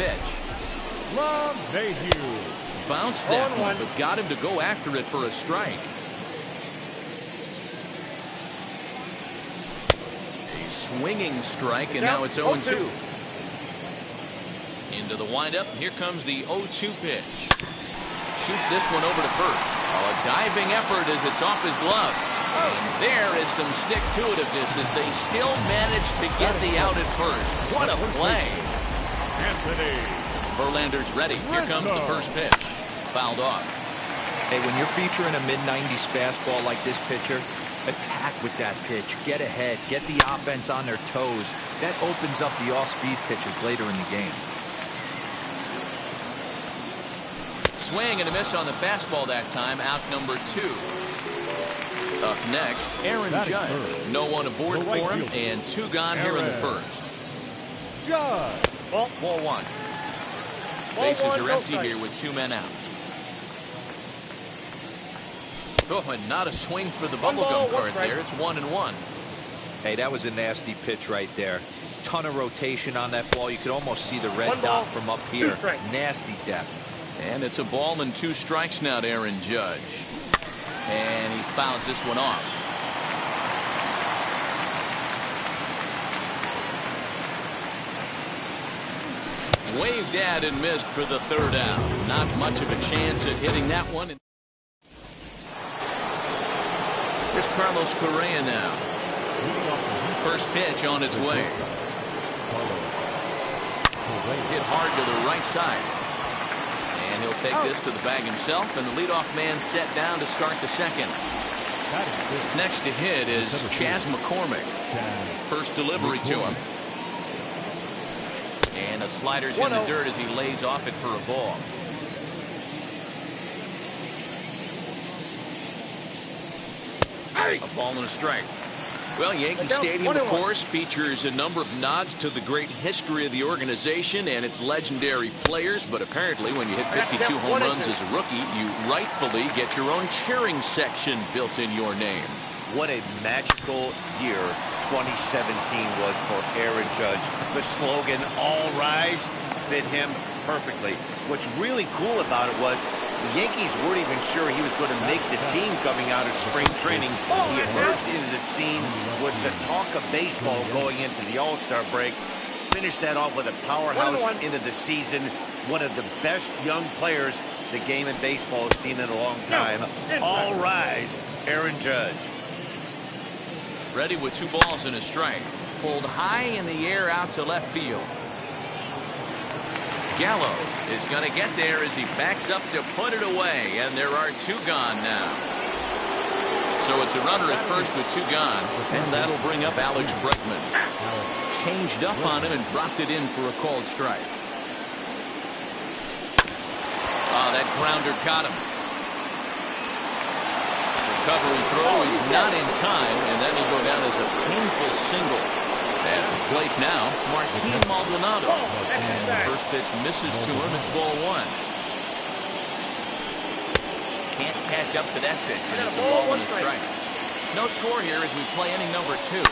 pitch. Love Mayhew. Bounced that one, but got him to go after it for a strike. A swinging strike, and now it's 0-2. Into the windup. Here comes the 0-2 pitch. Shoots this one over to first. A diving effort as it's off his glove. And there is some stick-to-itiveness as they still manage to get the out at first. What a play. Verlander's ready. Here comes the first pitch. Fouled off. Hey, when you're featuring a mid-90s fastball like this pitcher, attack with that pitch. Get ahead. Get the offense on their toes. That opens up the off-speed pitches later in the game. Swing and a miss on the fastball that time. Out number 2. Up next, Aaron Judge. No one aboard for him, and 2 gone here in the first. Judge. Ball 1. Bases are empty here with 2 men out. Oh, and not a swing for the bubblegum card there. It's 1-1. Hey, that was a nasty pitch right there. Ton of rotation on that ball. You could almost see the red dot from up here. Nasty depth. And it's a ball and 2 strikes now to Aaron Judge. And he fouls this one off. Waved at and missed for the 3rd out. Not much of a chance at hitting that one. Here's Carlos Correa now. First pitch on its way. Hit hard to the right side. And he'll take this to the bag himself, and the leadoff man set down to start the second. Next to hit is Chas McCormick. First delivery to him. And a slider's in the dirt as he lays off it for a ball. A ball and a strike. Well, Yankee Stadium, of course, features a number of nods to the great history of the organization and its legendary players, but apparently when you hit 52 home runs as a rookie, you rightfully get your own cheering section built in your name. What a magical year 2017 was for Aaron Judge. The slogan, "All Rise," fit him perfectly. What's really cool about it was the Yankees weren't even sure he was going to make the team coming out of spring training. He emerged into the scene, was the talk of baseball going into the All-Star break. Finished that off with a powerhouse into the season. One of the best young players the game in baseball has seen in a long time. All rise, Aaron Judge. Ready with 2 balls and a strike. Pulled high in the air out to left field. Gallo is going to get there as he backs up to put it away, and there are 2 gone now. So it's a runner at first with 2 gone, and that'll bring up Alex Bregman. Changed up on him and dropped it in for a called strike. That grounder caught him. Recovery throw is not in time, and then he'll go down as a painful single. At the plate now, Martin Maldonado. And the first pitch misses to him. It's ball 1. Can't catch up to that pitch, and it's a ball and a strike. No score here as we play inning number 2.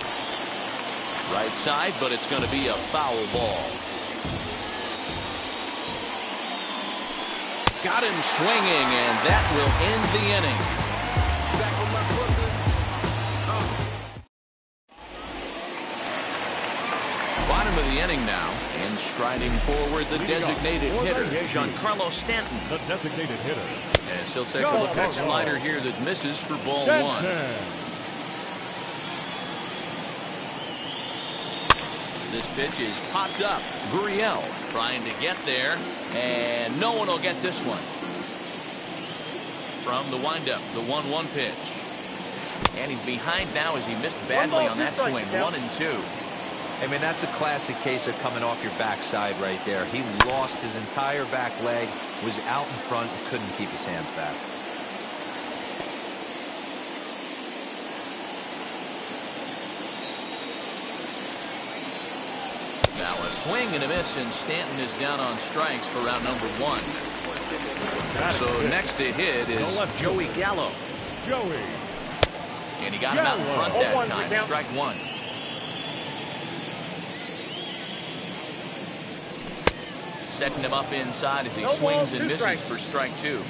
Right side, but it's going to be a foul ball. Got him swinging, and that will end the inning. Bottom of the inning now, and striding forward the designated hitter, Giancarlo Stanton. The designated hitter. As he'll take a look at a slider here that misses for ball 1. This pitch is popped up. Gurriel trying to get there, and no one will get this one. From the windup, the 1-1 pitch. And he's behind now as he missed badly on that swing. 1-2. I mean, that's a classic case of coming off your backside right there. He lost his entire back leg, was out in front, and couldn't keep his hands back. Now a swing and a miss, and Stanton is down on strikes for round number 1. So next to hit is Joey Gallo. And he got him out in front that time. Strike 1. setting him up inside as he swings and misses for strike two.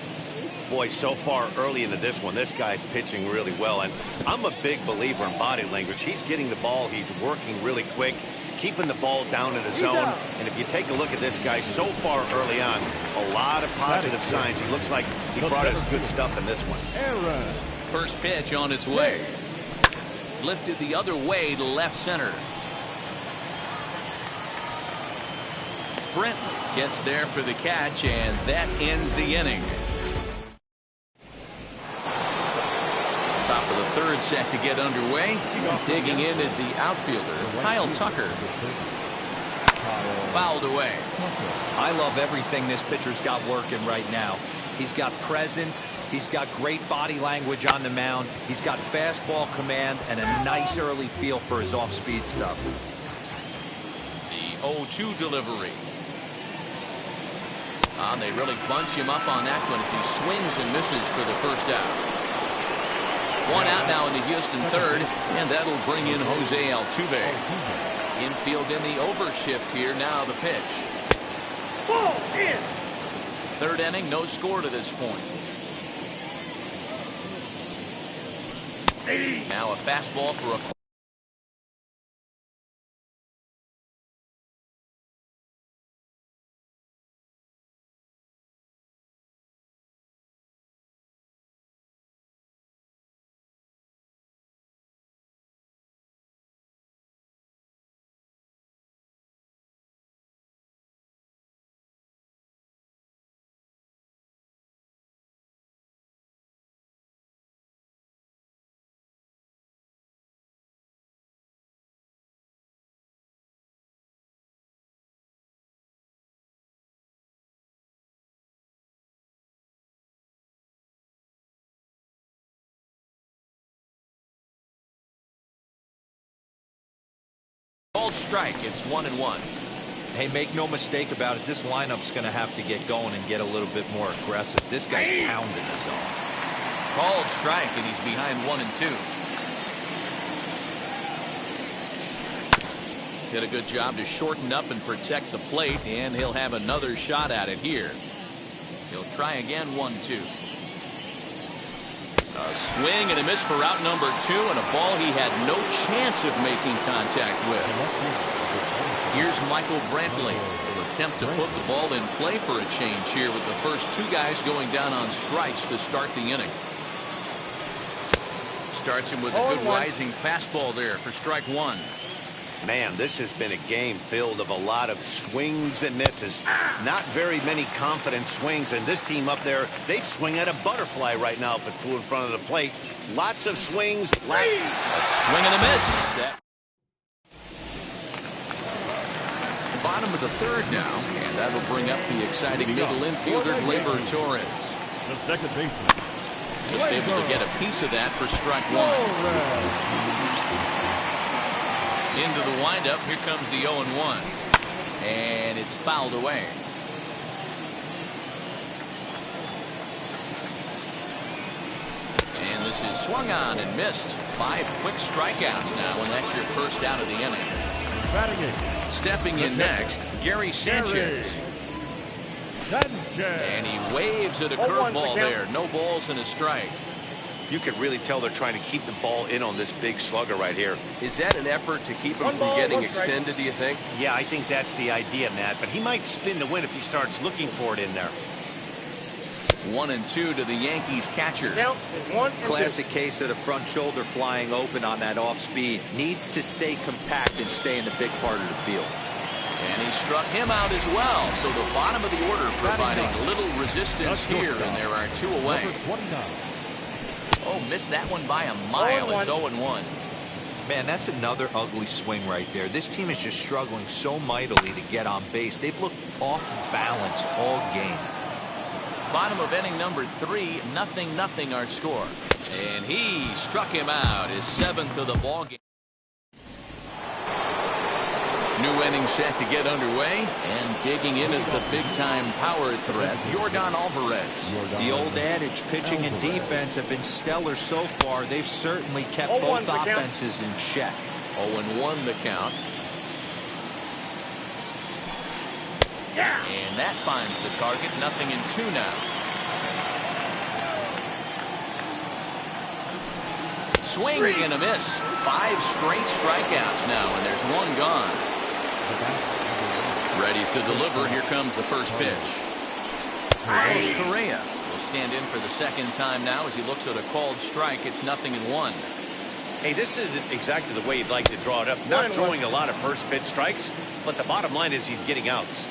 Boy, so far early into this one, this guy's pitching really well. And I'm a big believer in body language. He's getting the ball. He's working really quick, keeping the ball down in the zone. And if you take a look at this guy so far early on, a lot of positive signs. He looks like he brought us good stuff in this one. Aaron. First pitch on its way. Lifted the other way to left center. Brenton gets there for the catch, and that ends the inning. Top of the third set to get underway. Digging in is the outfielder, Kyle Tucker. Fouled away. I love everything this pitcher's got working right now. He's got presence. He's got great body language on the mound. He's got fastball command and a nice early feel for his off-speed stuff. The 0-2 delivery. They really bunch him up on that one as he swings and misses for the first out. One out now in the Houston third, and that'll bring in Jose Altuve. Infield in the overshift here. Now the pitch. Ball in. Third inning, no score to this point. Now a fastball for a called strike. It's 1-1. Hey, make no mistake about it. This lineup's going to have to get going and get a little bit more aggressive. This guy's pounding the zone. Called strike, and he's behind 1-2. Did a good job to shorten up and protect the plate, and he'll have another shot at it here. He'll try again. 1-2. A swing and a miss for out number 2, and a ball he had no chance of making contact with. Here's Michael Brantley. He'll attempt to put the ball in play for a change here with the first two guys going down on strikes to start the inning. Starts him with a good rising fastball there for strike one. Man, this has been a game filled of a lot of swings and misses. Not very many confident swings, and this team up there, they'd swing at a butterfly right now if it flew in front of the plate. Lots of swings. A swing and a miss. Bottom of the third now, and that'll bring up the exciting middle infielder, Gleyber Torres. The second baseman. Just able to get a piece of that for strike one. Into the windup. Here comes the 0-1. And it's fouled away. And this is swung on and missed. 5 quick strikeouts now, and that's your first out of the inning. Stepping in next, Gary Sanchez. And he waves at a curveball there. No balls and a strike. You can really tell they're trying to keep the ball in on this big slugger right here. Is that an effort to keep him from getting extended, do you think? Yeah, I think that's the idea, Matt. But he might spin to win if he starts looking for it in there. 1-2 to the Yankees catcher. Classic case of the front shoulder flying open on that off speed. Needs to stay compact and stay in the big part of the field. And he struck him out as well. So the bottom of the order providing little resistance here, and there are 2 away. Oh, missed that one by a mile. It's 0-1. Man, that's another ugly swing right there. This team is just struggling so mightily to get on base. They've looked off balance all game. Bottom of inning number 3, 0-0 our score. And he struck him out, his 7th of the ball game. New inning set to get underway, and digging in is the big-time power threat, Yordan Alvarez. The old adage, pitching and defense have been stellar so far. They've certainly kept both offenses in check. 0-1 the count. And that finds the target. 0-2 now. Swing and a miss. 5 straight strikeouts now, and there's 1 gone. Ready to deliver. Here comes the first pitch. Carlos Correa will stand in for the second time now as he looks at a called strike. It's 0-1. Hey, this isn't exactly the way you'd like to draw it up. Not throwing a lot of first pitch strikes, but the bottom line is he's getting outs.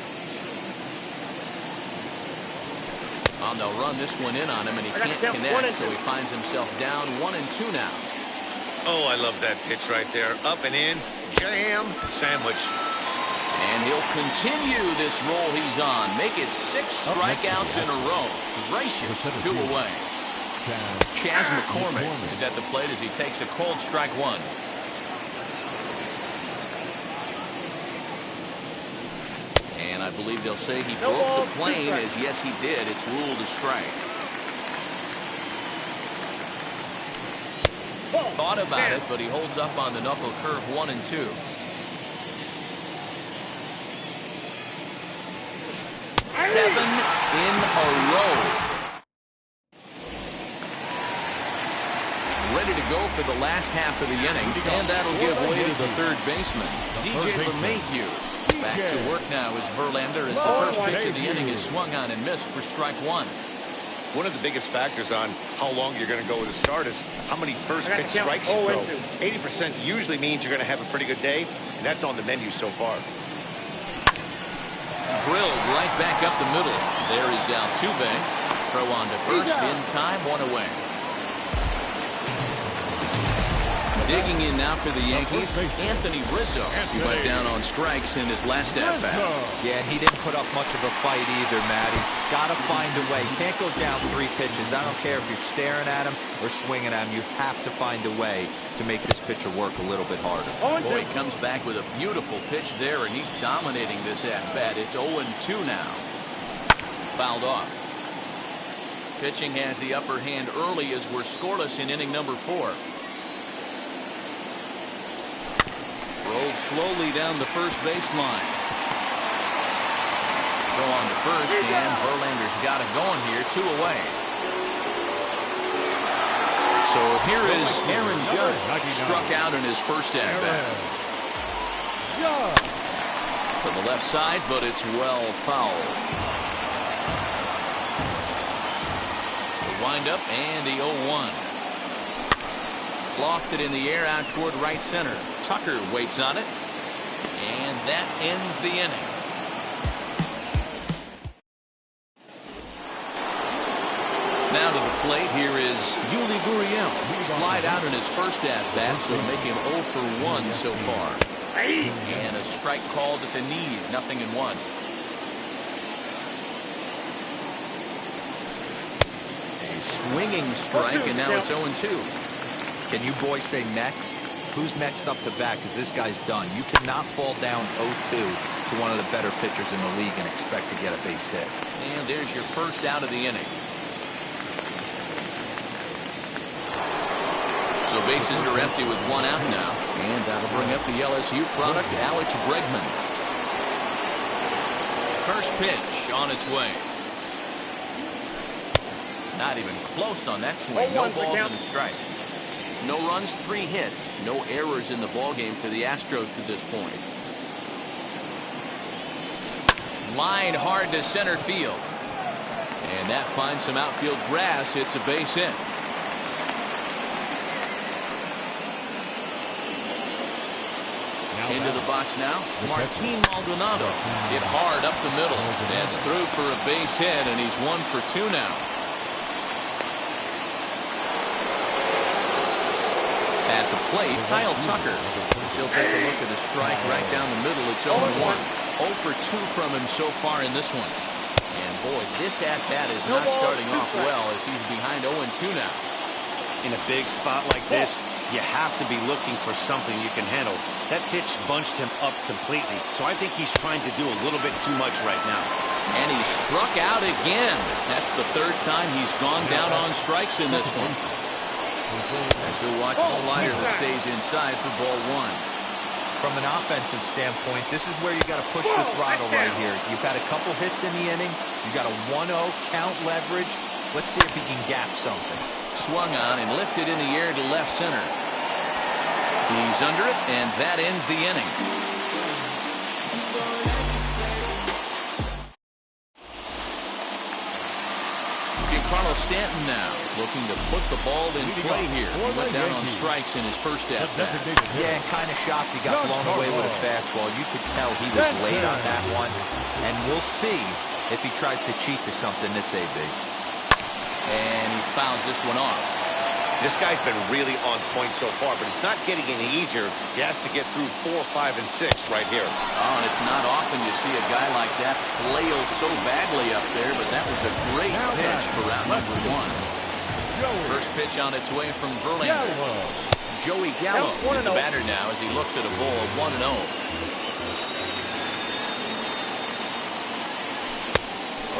And they'll run this one in on him, and he can't connect, so he finds himself down 1-2 now. Oh, I love that pitch right there. Up and in, jam, sandwich. And he'll continue this roll he's on. Make it 6 strikeouts in a row. Gracious, 2 away. Chas McCormick is at the plate as he takes a cold strike 1. And I believe they'll say he broke the plane, as yes he did. It's ruled a strike. Thought about it, but he holds up on the knuckle curve. 1-2. Seven in a row. Ready to go for the last half of the inning, and that'll give way to the third baseman, DJ LeMahieu. Back to work now as Verlander, as the first pitch of the inning is swung on and missed for strike 1. One of the biggest factors on how long you're going to go with a start is how many first pitch strikes you throw. 80% usually means you're going to have a pretty good day, and that's on the menu so far. Drilled right back up the middle. There is Altuve. Throw on to first in time, 1 away. Digging in now for the Yankees, Anthony Rizzo. He went down on strikes in his last at-bat. Yeah, and he didn't put up much of a fight either, Matty. Got to find a way. Can't go down 3 pitches. I don't care if you're staring at him or swinging at him. You have to find a way to make this pitcher work a little bit harder. Boy, he comes back with a beautiful pitch there, and he's dominating this at-bat. It's 0-2 now. Fouled off. Pitching has the upper hand early as we're scoreless in inning number 4. Rolled slowly down the first baseline. Throw on to first, and Verlander's got it going here. 2 away. So here is Aaron Judge, struck out in his first at-bat. To the left side, but it's well fouled. The windup and the 0-1. Lofted in the air out toward right center. Tucker waits on it, and that ends the inning. Now to the plate, here is Yuli Gurriel. Flied out in his first at-bat, so make him 0 for 1 so far. And a strike called at the knees, 0-1. A swinging strike, and now it's 0-2. Can you boys say next? Who's next up to bat? Because this guy's done. You cannot fall down 0-2 to one of the better pitchers in the league and expect to get a base hit. And there's your first out of the inning. So bases are empty with 1 out now. And that'll bring up the LSU product, Alex Bregman. First pitch on its way. Not even close on that swing. No balls and a strike. No runs, 3 hits. No errors in the ballgame for the Astros to this point. Lined hard to center field. And that finds some outfield grass. It's a base hit. Into the box now, Martin Maldonado. Hit hard up the middle. That's through for a base hit, and he's 1 for 2 now. At the plate, Kyle Tucker. He'll take a look at a strike right down the middle. It's 0-1. 0 for 2 from him so far in this one. And boy, this at-bat is not starting off well as he's behind 0-2 now. In a big spot like this, you have to be looking for something you can handle. That pitch bunched him up completely, so I think he's trying to do a little bit too much right now. And he struck out again. That's the 3rd time he's gone down on strikes in this one. As he'll watch a slider that stays inside for ball 1. From an offensive standpoint, this is where you got to push the throttle right here. You've had a couple hits in the inning. You got a 1-0 count leverage. Let's see if he can gap something. Swung on and lifted in the air to left center. He's under it, and that ends the inning. Carlos Stanton now looking to put the ball in play here. He went down on strikes in his first at-bat. Yeah, and kind of shocked he got blown away with a fastball. You could tell he was late on that one. And we'll see if he tries to cheat to something this AB. And he fouls this one off. This guy's been really on point so far, but it's not getting any easier. He has to get through 4, 5, and 6 right here. Oh, and it's not often you see a guy like that flail so badly up there, but that was a great pitch for round number 1. First pitch on its way from Verlander. Joey Gallo is the batter now as he looks at a ball 1-0.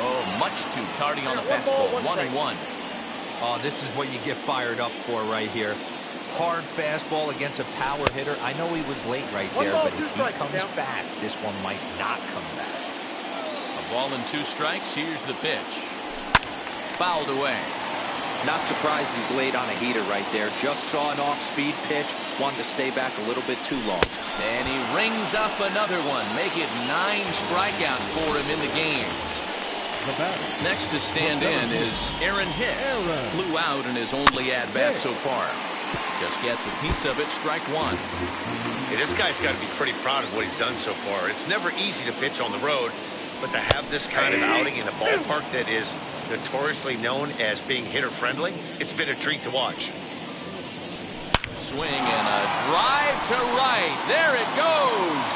Oh, much too tardy on the fastball. 1-1. Oh, this is what you get fired up for right here. Hard fastball against a power hitter. I know he was late right there, but if he comes back, this one might not come back. A ball and 2 strikes. Here's the pitch. Fouled away. Not surprised he's late on a heater right there. Just saw an off-speed pitch. Wanted to stay back a little bit too long. And he rings up another one. Make it 9 strikeouts for him in the game. Next to stand in is Aaron Hicks. Flew out in his only at-bat so far. Just gets a piece of it, strike 1. Yeah, this guy's got to be pretty proud of what he's done so far. It's never easy to pitch on the road, but to have this kind of outing in a ballpark that is notoriously known as being hitter-friendly, it's been a treat to watch. Swing and a drive to right. There it goes.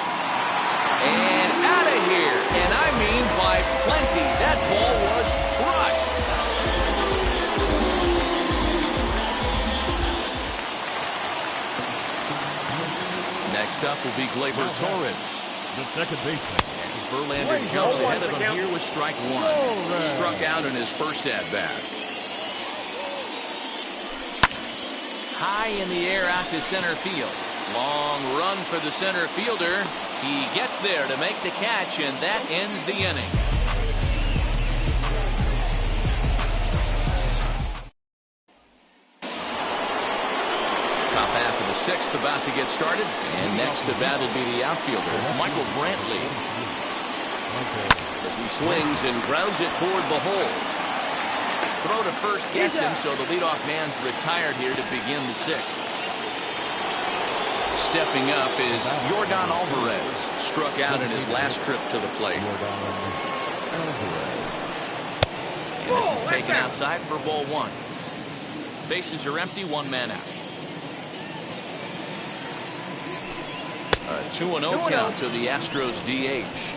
And out of here. And I mean by plenty. That ball was crushed. Next up will be Gleyber Torres. The second baseman. As Verlander jumps ahead of him here with strike 1. Struck out in his first at-bat. High in the air out to center field. Long run for the center fielder. He gets there to make the catch, and that ends the inning. Top half of the 6th about to get started, and next to bat will be the outfielder, Michael Brantley. As he swings and grounds it toward the hole. Throw to first gets him, so the leadoff man's retired here to begin the 6th. Stepping up is Yordan Alvarez. Struck out in his last trip to the plate. And this is taken outside for ball 1. Bases are empty, 1 man out. A 2-0 count to the Astros DH.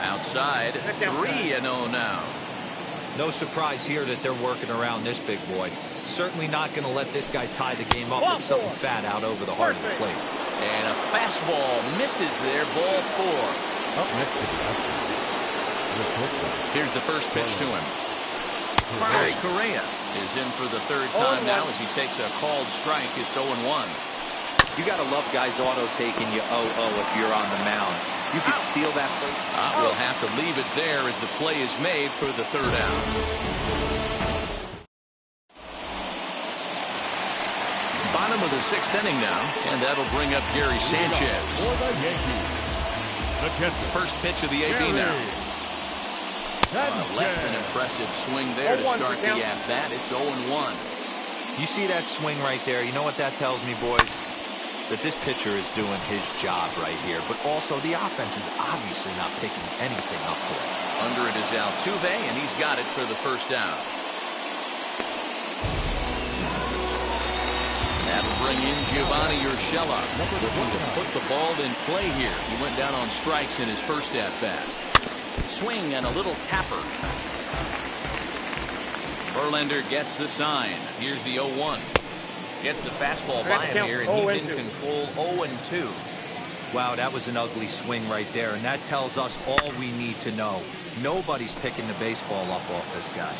Outside, 3-0 now. No surprise here that they're working around this big boy. Certainly not going to let this guy tie the game up with something fat out over the heart of the plate. And a fastball misses there, ball 4. Here's the first pitch to him. Carlos Correa is in for the 3rd time now as he takes a called strike. It's 0-1. You got to love guys auto-taking you 0-0 if you're on the mound. You could steal that play. We'll have to leave it there as the play is made for the 3rd out. Bottom of the 6th inning now, and that'll bring up Gary Sanchez. First pitch of the AB now. Less than impressive swing there to start the at-bat. It's 0-1. You see that swing right there? You know what that tells me, boys? That this pitcher is doing his job right here, but also the offense is obviously not picking anything up today. Under it is Altuve, and he's got it for the 1st out. That'll bring in Giovanni Urshela. Looking to put the ball in play here. He went down on strikes in his first at-bat. Swing and a little tapper. Verlander gets the sign. Here's the 0-1. Gets the fastball by him here, and he's in control 0-2. Wow, that was an ugly swing right there, and that tells us all we need to know. Nobody's picking the baseball up off this guy.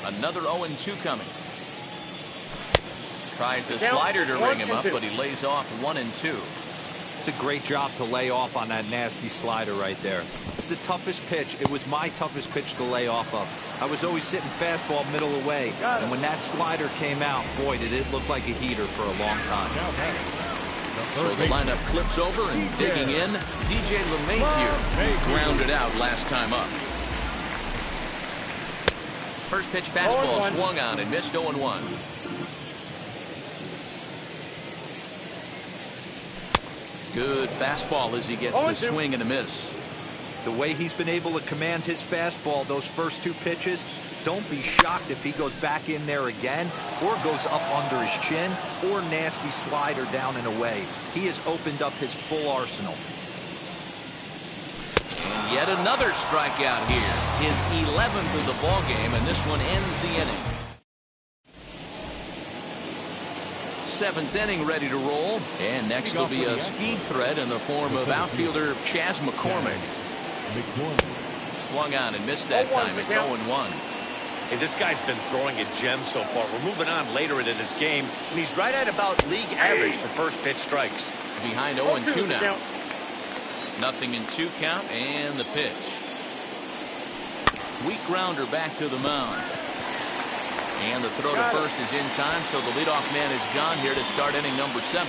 Another 0-2 coming. Tries the slider to ring him up, but he lays off 1-2. It's a great job to lay off on that nasty slider right there. It's the toughest pitch. It was my toughest pitch to lay off of. I was always sitting fastball middle away, and when that slider came out, boy, did it look like a heater for a long time. So the lineup clips over and digging in. DJ LeMahieu grounded out last time up. First pitch fastball swung on and missed 0-1. Good fastball as he gets the swing and a miss. The way he's been able to command his fastball those first two pitches, don't be shocked if he goes back in there again or goes up under his chin or nasty slider down and away. He has opened up his full arsenal. And yet another strikeout here. His 11th of the ball game, and this one ends the inning. 7th inning ready to roll, and next will be a speed threat in the form of outfielder Chas McCormick. Swung on and missed that time. It's 0-1. Hey, this guy's been throwing a gem so far. We're moving on later in this game, and he's right at about league average for first pitch strikes. Behind 0-2 now. 0-2 count, and the pitch. Weak grounder back to the mound. And the throw to first is in time, so the leadoff man is gone here to start inning number 7.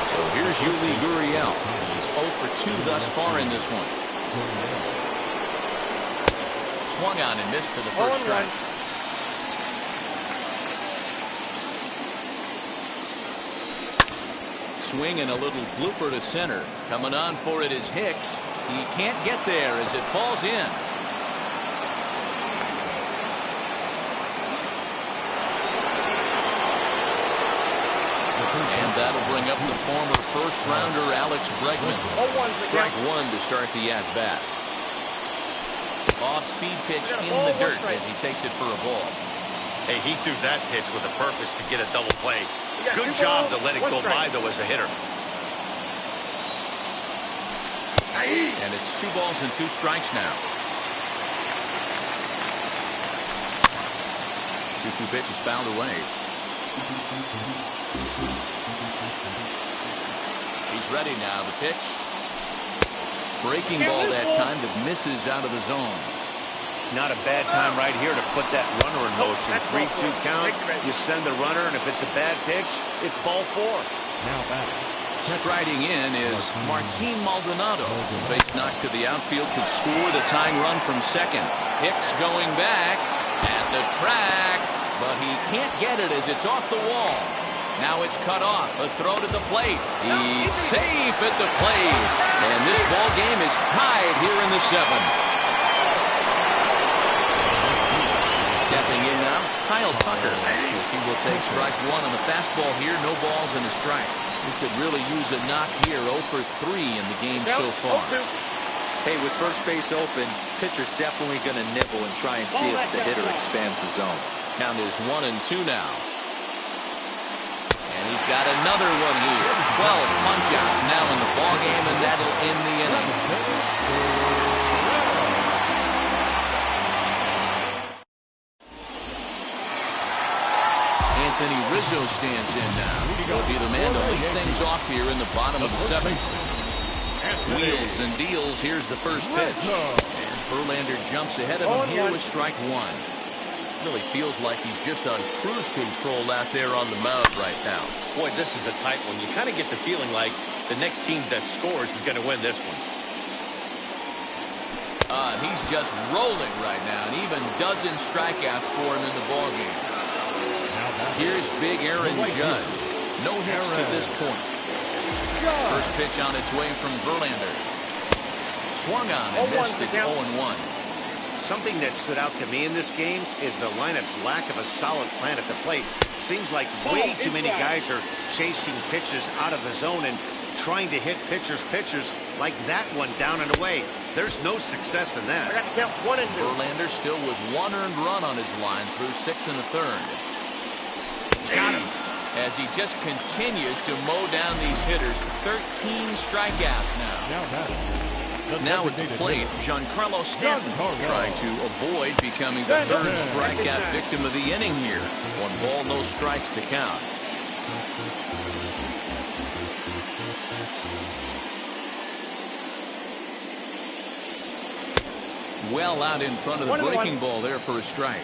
So here's Yuli Gurriel. He's 0 for 2 thus far in this one. Swung on and missed for the first strike. Swing and a little blooper to center. Coming on for it is Hicks. He can't get there as it falls in. And that'll bring up the former first-rounder Alex Bregman. Strike 1 to start the at-bat. Off-speed pitch in the dirt as he takes it for a ball. Hey, he threw that pitch with a purpose to get a double play. Good job to let it go by, though, as a hitter. And it's 2 balls and 2 strikes now. 2-2 pitch is fouled away. He's ready now. The pitch. Breaking ball that time that misses out of the zone. Not a bad time right here to put that runner in motion. 3-2 count. You send the runner, and if it's a bad pitch, it's ball 4. Now back. Striding in is Martin Maldonado. Base knock to the outfield could score the tying run from second. Hicks going back at the track, but he can't get it as it's off the wall. Now it's cut off. A throw to the plate. He's safe at the plate. And this ball game is tied here in the 7th. Stepping in now, Kyle Tucker, as he will take strike 1 on the fastball here. No balls and a strike. He could really use a knock here. 0 for 3 in the game so far. Hey, with first base open, pitcher's definitely going to nibble and try and see if the hitter expands the zone. Count is 1-2 now. And he's got another one here. 12 punch-outs now in the ballgame, and that'll end the inning. Anthony Rizzo stands in now. He'll be the man to lead things off here in the bottom of the 7th. Wheels and deals. Here's the first pitch. As Verlander jumps ahead of him here with strike 1. Really feels like he's just on cruise control out there on the mound right now. Boy, this is a tight one. You kind of get the feeling like the next team that scores is going to win this one. He's just rolling right now, and even dozen strikeouts for him in the ballgame. Here's big Aaron Judge. No hits to this point. First pitch on its way from Verlander. Swung on and missed. It's 0-1. Something that stood out to me in this game is the lineup's lack of a solid plan at the plate. Seems like way too many guys are chasing pitches out of the zone and trying to hit pitchers like that one down and away. There's no success in that. Verlander still with 1 earned run on his line through 6 1/3. Got him. As he just continues to mow down these hitters. 13 strikeouts now. Now at the plate, Giancarlo Stanton trying to avoid becoming the third strikeout victim of the inning here. 1 ball, no strikes to count. Well out in front of the breaking ball there for a strike.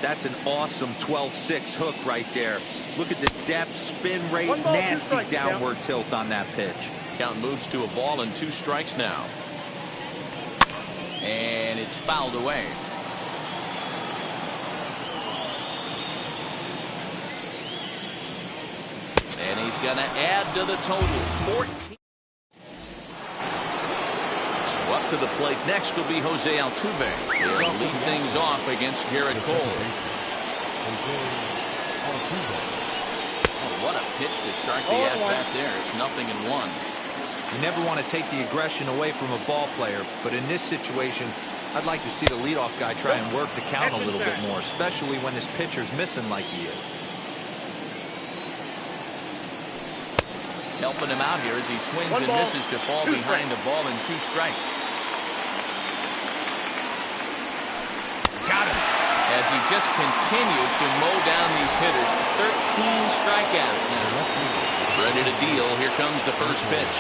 That's an awesome 12-6 hook right there. Look at the depth, spin rate, nasty downward tilt on that pitch. Count moves to a ball and 2 strikes now. And it's fouled away. And he's going to add to the total, 14. So up to the plate next will be Jose Altuve. He'll lead things off against Garrett Cole. Oh, what a pitch to start the at-bat there. It's 0-1. You never want to take the aggression away from a ball player, but in this situation, I'd like to see the leadoff guy try and work the count a little bit more, especially when this pitcher's missing like he is. Helping him out here as he swings and misses to fall behind the ball and 2 strikes. Got him. As he just continues to mow down these hitters. 13 strikeouts now. Ready to deal. Here comes the first pitch.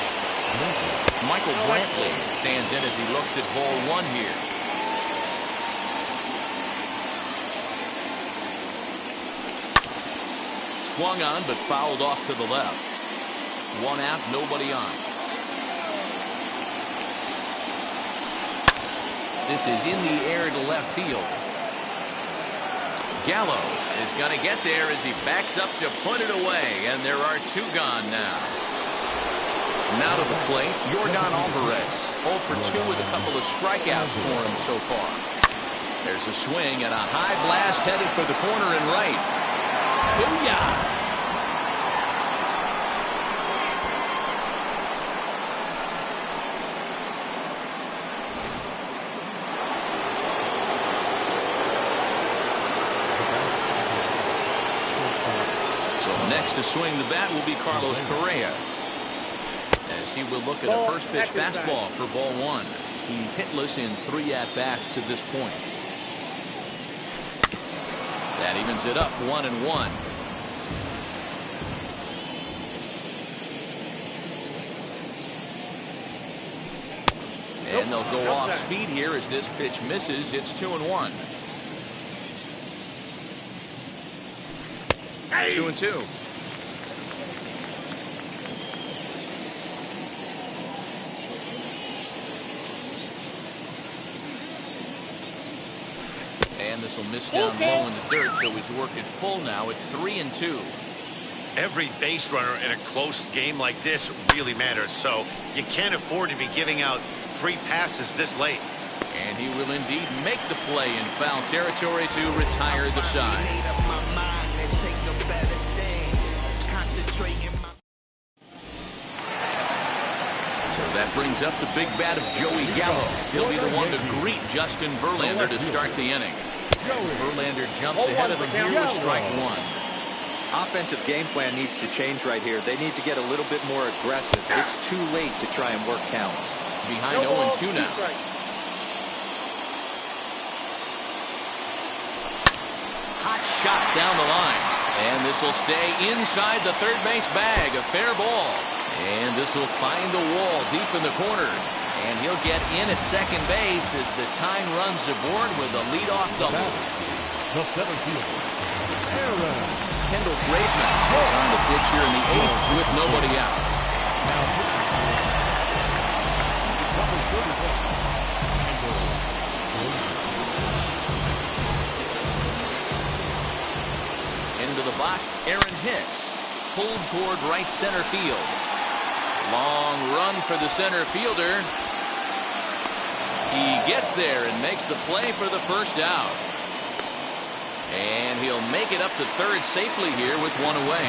Michael Brantley stands in as he looks at ball 1 here. Swung on but fouled off to the left. 1 out, nobody on. This is in the air to left field. Gallo is going to get there as he backs up to put it away, and there are 2 gone now. Now to the plate, Yordan Alvarez. 0 for 2 with a couple of strikeouts for him so far. There's a swing and a high blast headed for the corner and right. Booyah! Next to swing the bat will be Carlos Correa, as he will look at a first pitch fastball for ball 1. He's hitless in 3 at-bats to this point. That evens it up 1-1. And they'll go off speed here as this pitch misses. It's 2-1. 2-2. And this will miss down low in the dirt, so he's worked it full now at 3-2. Every base runner in a close game like this really matters, so you can't afford to be giving out free passes this late. And he will indeed make the play in foul territory to retire the side. So that brings up the big bat of Joey Gallo. He'll be the one to greet Justin Verlander to start the inning. As Verlander jumps ahead of him here with strike 1. Offensive game plan needs to change right here. They need to get a little bit more aggressive. It's too late to try and work counts. Behind 0-2 now. Hot shot down the line. And this will stay inside the third base bag. A fair ball. And this will find the wall deep in the corner. And he'll get in at second base as the tying runs aboard with a leadoff double. The center fielder, Aaron. Kendall Graveman is on the pitch here in the 8th with nobody out. Into the box, Aaron Hicks, pulled toward right center field. Long run for the center fielder. He gets there and makes the play for the first out. And he'll make it up to third safely here with 1 away.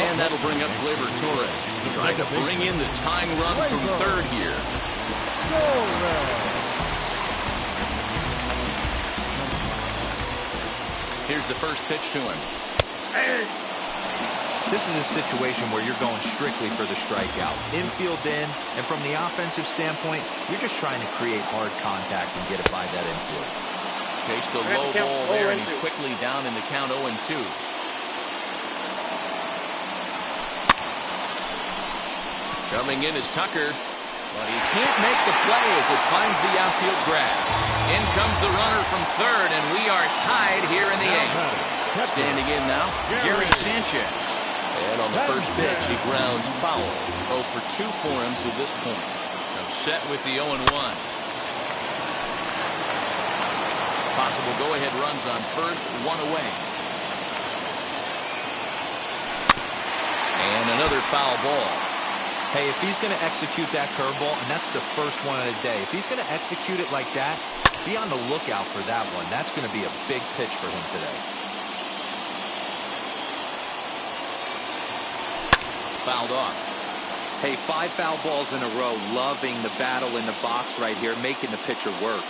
And that'll bring up Gleyber Torres, trying to bring in the tying run from third here. Here's the first pitch to him. This is a situation where you're going strictly for the strikeout. Infield in, and from the offensive standpoint, you're just trying to create hard contact and get it by that infield. Chased a low ball there, and he's quickly down in the count 0-2. Coming in is Tucker, but he can't make the play as it finds the outfield grass. In comes the runner from third, and we are tied here in the 8th. Standing in now, Gary Sanchez. And on the first pitch, he grounds foul. 0 for 2 for him to this point. Now set with the 0-1. Possible go-ahead runs on first, 1 away. And another foul ball. Hey, if he's going to execute that curveball, and that's the first one of the day, if he's going to execute it like that, be on the lookout for that one. That's going to be a big pitch for him today. Fouled off. Hey, 5 foul balls in a row. Loving the battle in the box right here, making the pitcher work.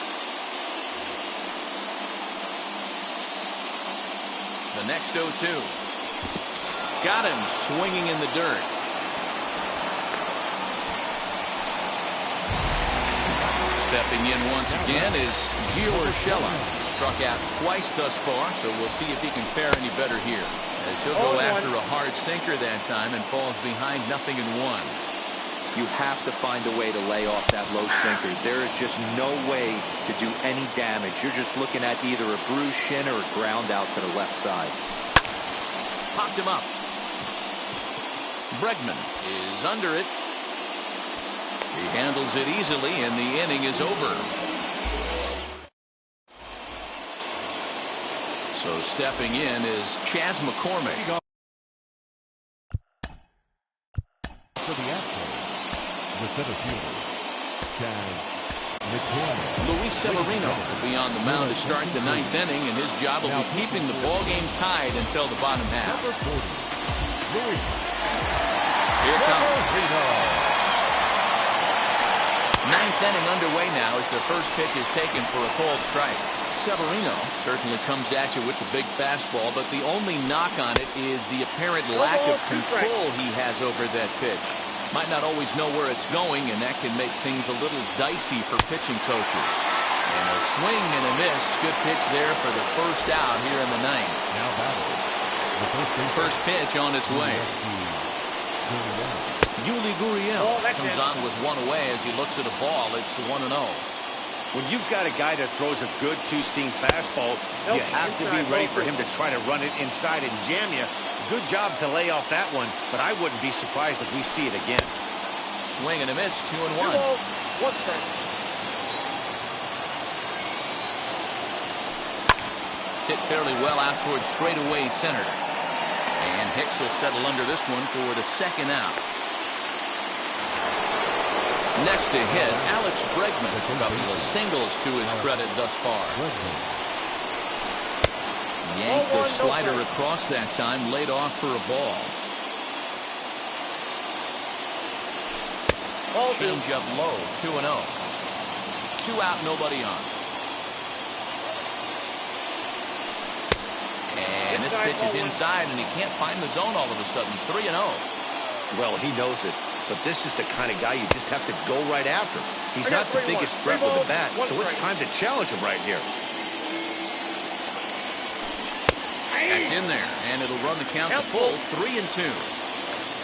The next 0-2. Got him swinging in the dirt. Stepping in once again is Gio Urshela. Struck out twice thus far, so we'll see if he can fare any better here. As he'll go after a hard sinker that time and falls behind 0-1. You have to find a way to lay off that low sinker. There is just no way to do any damage. You're just looking at either a bruised shin or a ground out to the left side. Popped him up. Bregman is under it. He handles it easily, and the inning is over. So stepping in is Chas McCormick. For the Astros, the center fielder, Chas McCormick. Luis Severino will be on the mound to start the 9th inning, and his job will be keeping the ball game tied until the bottom half. Number 40, Luis. Here comes. 9th inning underway now as the first pitch is taken for a called strike. Severino certainly comes at you with the big fastball, but the only knock on it is the apparent lack of control he has over that pitch. Might not always know where it's going, and that can make things a little dicey for pitching coaches. And a swing and a miss. Good pitch there for the first out here in the 9th. Now battle. The first pitch on its way. Yuli Gurriel comes on with 1 away as he looks at a ball. It's 1-0. When you've got a guy that throws a good two-seam fastball, you have to be ready for him to try to run it inside and jam you. Good job to lay off that one, but I wouldn't be surprised if we see it again. Swing and a miss, 2-1. Hit fairly well out towards straightaway center. And Hicks will settle under this one for the second out. Next to hit, Alex Bregman. A couple of singles to his credit thus far. Yanked the slider across that time, laid off for a ball. Change up low, 2-0. 2 out, nobody on. And this pitch is inside, and he can't find the zone all of a sudden. 3-0. Well, he knows it. But this is the kind of guy you just have to go right after. He's not the biggest threat with the bat, so it's time to challenge him right here. That's in there, and it'll run the count to full, 3-2.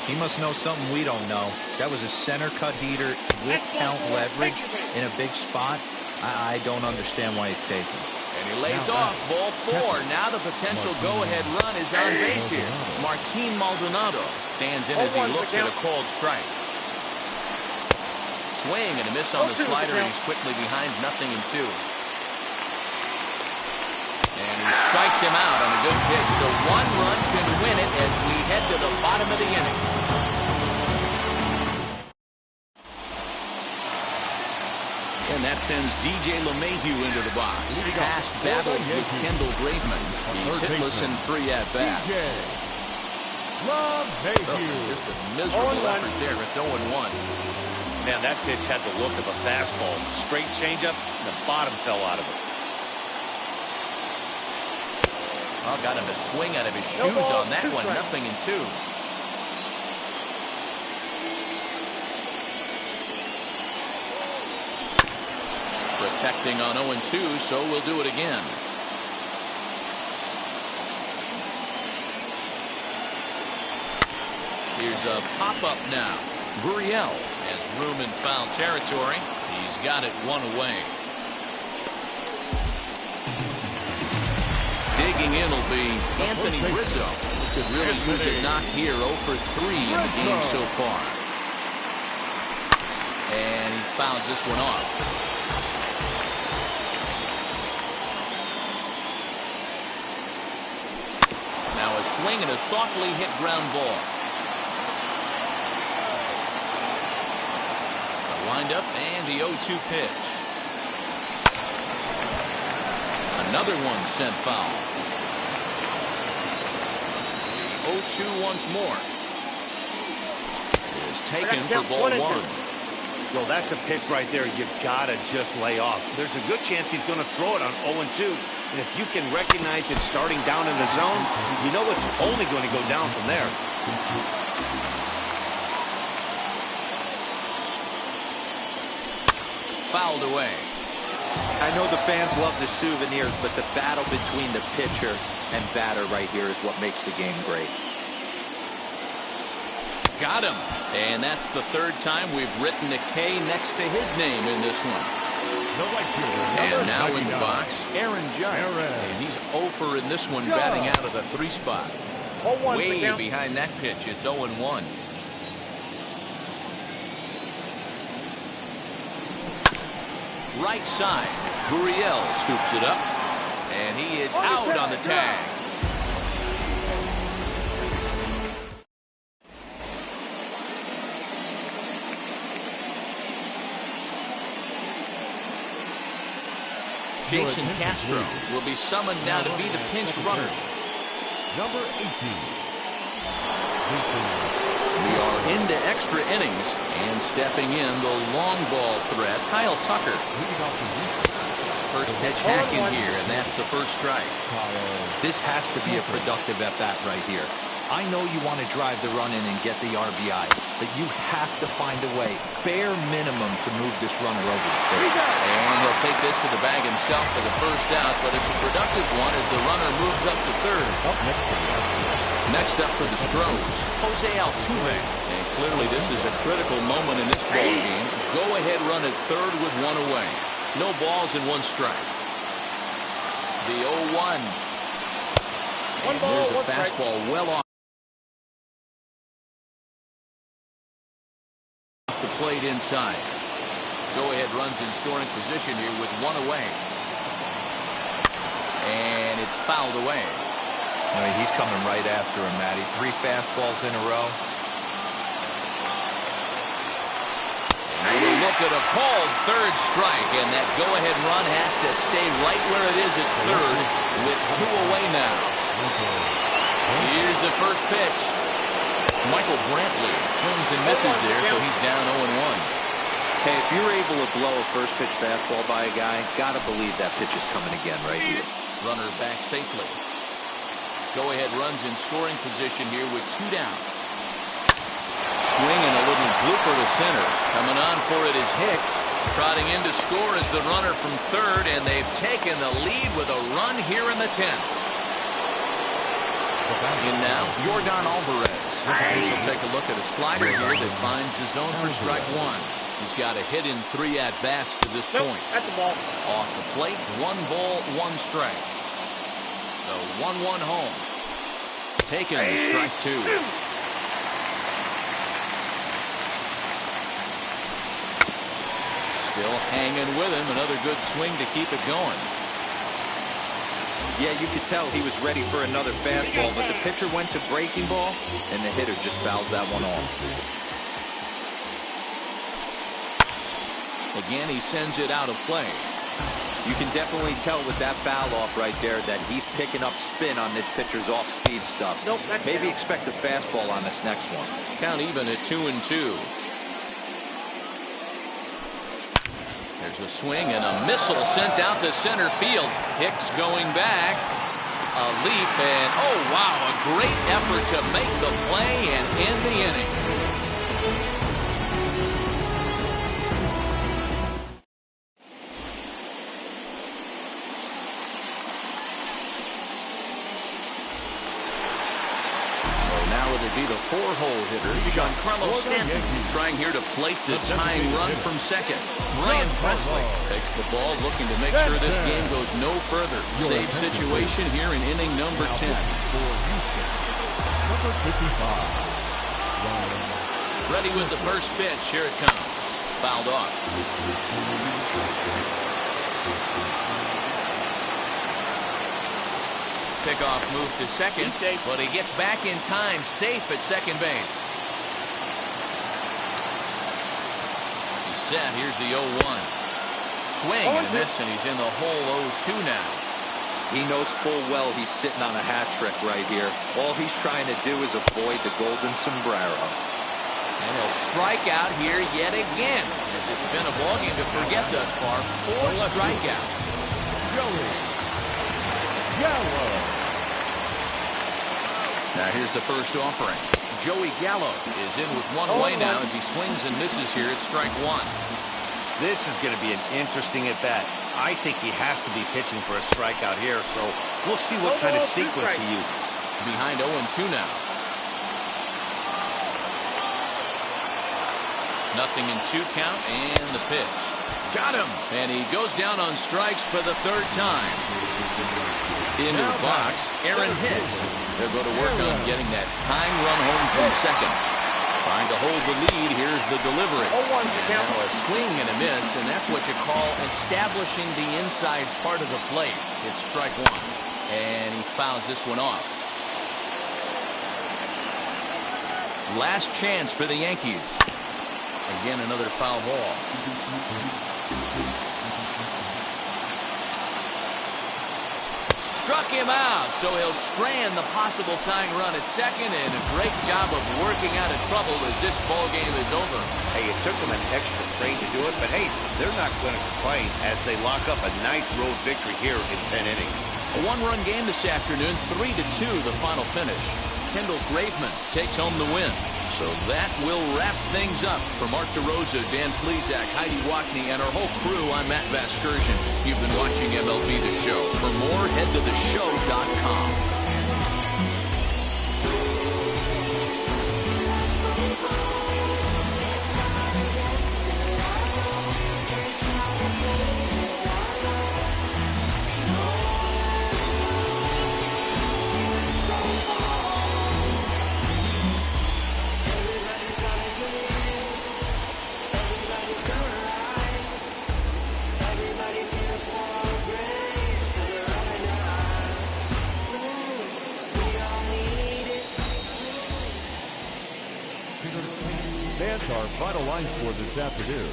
He must know something we don't know. That was a center cut heater with count leverage in a big spot. I don't understand why he's taking. And he lays off, ball 4. Now the potential go-ahead run is on base here. Martin Maldonado stands in as he looks at a called strike. Swing and a miss on the slider, and he's quickly behind 0-2. And he strikes him out on a good pitch, so 1 run can win it as we head to the bottom of the inning. And that sends DJ LeMahieu into the box. Past battles with Kendall Graveman. He's hitless in 3 at-bats. Just a miserable effort there. It's 0-1. Man, that pitch had the look of a fastball. Straight changeup, and the bottom fell out of it. Oh, got him to swing out of his shoes on that one. 0-2. Protecting on 0-2, so we'll do it again. Here's a pop-up now. Gurriel has room in foul territory. He's got it one away. Digging in will be Anthony Rizzo. Could really use a knock here. 0 for 3 in the game so far. And he fouls this one off. Now a swing and a softly hit ground ball. The windup and the 0-2 pitch. Another one sent foul. 0-2 once more. It is taken for ball 1. Well, that's a pitch right there. You gotta just lay off. There's a good chance he's going to throw it on 0-2. And if you can recognize it starting down in the zone, you know it's only going to go down from there. Fouled away. I know the fans love the souvenirs, but the battle between the pitcher and batter right here is what makes the game great. Got him. And that's the third time we've written a K next to his name in this one. And now in the box, Aaron Judge. And he's 0 for in this one, batting out of the 3 spot. Way behind that pitch. It's 0-1. Right side. Gurriel scoops it up. And he is out on the tag. Jason Castro will be summoned now to be the pinch runner. Number 18. We are into extra innings, and stepping in the long ball threat, Kyle Tucker. First pitch hack in here, and that's the first strike. This has to be a productive at-bat right here. I know you want to drive the run in and get the RBI, but you have to find a way, bare minimum, to move this runner over the third. And he'll take this to the bag himself for the first out, but it's a productive one as the runner moves up to third. Next up for the Stros, Jose Altuve. And clearly this is a critical moment in this ball game. Go-ahead run at third with 1 away. No balls and 1 strike. The 0-1. And there's a fastball well off the plate inside. Go-ahead runs in scoring position here with 1 away. And it's fouled away. I mean, he's coming right after him, Matty. 3 fastballs in a row. And you look at a called third strike, and that go-ahead run has to stay right where it is at third with 2 away now. Here's the first pitch. Michael Brantley swings and misses there, so he's down 0-1. Hey, if you're able to blow a first pitch fastball by a guy, gotta believe that pitch is coming again right here. Runner back safely. Go-ahead runs in scoring position here with 2 down. Swing and a little blooper to center. Coming on for it is Hicks. Trotting in to score is the runner from third, and they've taken the lead with a run here in the 10th. In now, Yordan Alvarez. This will take a look at a slider here that finds the zone for strike 1. He's got a hit in 3 at-bats to this point. At the ball. Off the plate, 1 ball, 1 strike. The 1-1 home. Taken, strike 2. Still hanging with him. Another good swing to keep it going. Yeah, you could tell he was ready for another fastball, but the pitcher went to breaking ball, and the hitter just fouls that one off. Again, he sends it out of play. You can definitely tell with that foul off right there that he's picking up spin on this pitcher's off-speed stuff. Maybe expect a fastball on this next one. Count even at 2-2. There's a swing and a missile sent out to center field. Hicks going back. A leap and, oh, wow, a great effort to make the play and end the inning. will it be the four-hole hitter, Giancarlo Stanton, trying here to plate the tying run from second. Brian Presley takes the ball, looking to make sure this game goes no further. Save situation here in inning number 10. Number 55. Ready with the first pitch. Here it comes. Fouled off. Pickoff move to second, but he gets back in time, safe at second base. He's set. Here's the 0-1. Swing and a miss, and he's in the hole 0-2 now. He knows full well he's sitting on a hat trick right here. All he's trying to do is avoid the golden sombrero. And he'll strike out here yet again, as it's been a ballgame to forget thus far. 4 strikeouts. Joey Gallo. Now here's the first offering. Joey Gallo is in with one away now as he swings and misses here at strike 1. This is going to be an interesting at-bat. I think he has to be pitching for a strikeout here, so we'll see what kind of sequence he uses. Behind 0-2 now. Nothing in 2 count, and the pitch. Got him! And he goes down on strikes for the 3rd time. Into the box, Aaron Hicks. They'll go to work on getting that tying run home from second. Trying to hold the lead. Here's the delivery. And now a swing and a miss, and that's what you call establishing the inside part of the plate. It's strike 1, and he fouls this one off. Last chance for the Yankees. Again, another foul ball. Struck him out, so he'll strand the possible tying run at second, and a great job of working out of trouble as this ball game is over. Hey, it took them an extra frame to do it, but hey, they're not going to complain as they lock up a nice road victory here in 10 innings. A 1-run game this afternoon, 3-2 the final finish. Kendall Graveman takes home the win. So that will wrap things up. For Mark DeRosa, Dan Plesac, Heidi Watney, and our whole crew, I'm Matt Vasgersian. You've been watching MLB The Show. For more, head to theshow.com. Fans, our final line score this afternoon.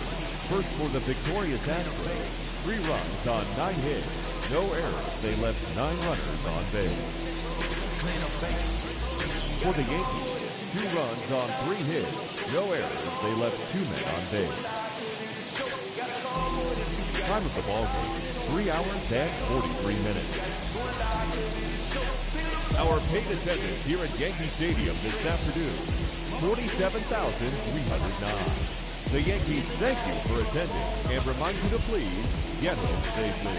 First for the victorious Astros, 3 runs on 9 hits, no errors. They left 9 runners on base. For the Yankees, 2 runs on 3 hits, no errors. They left 2 men on base. Time of the ball game is 3 hours and 43 minutes. Our paid attendance here at Yankee Stadium this afternoon, 47,309. The Yankees thank you for attending and remind you to please get home safely.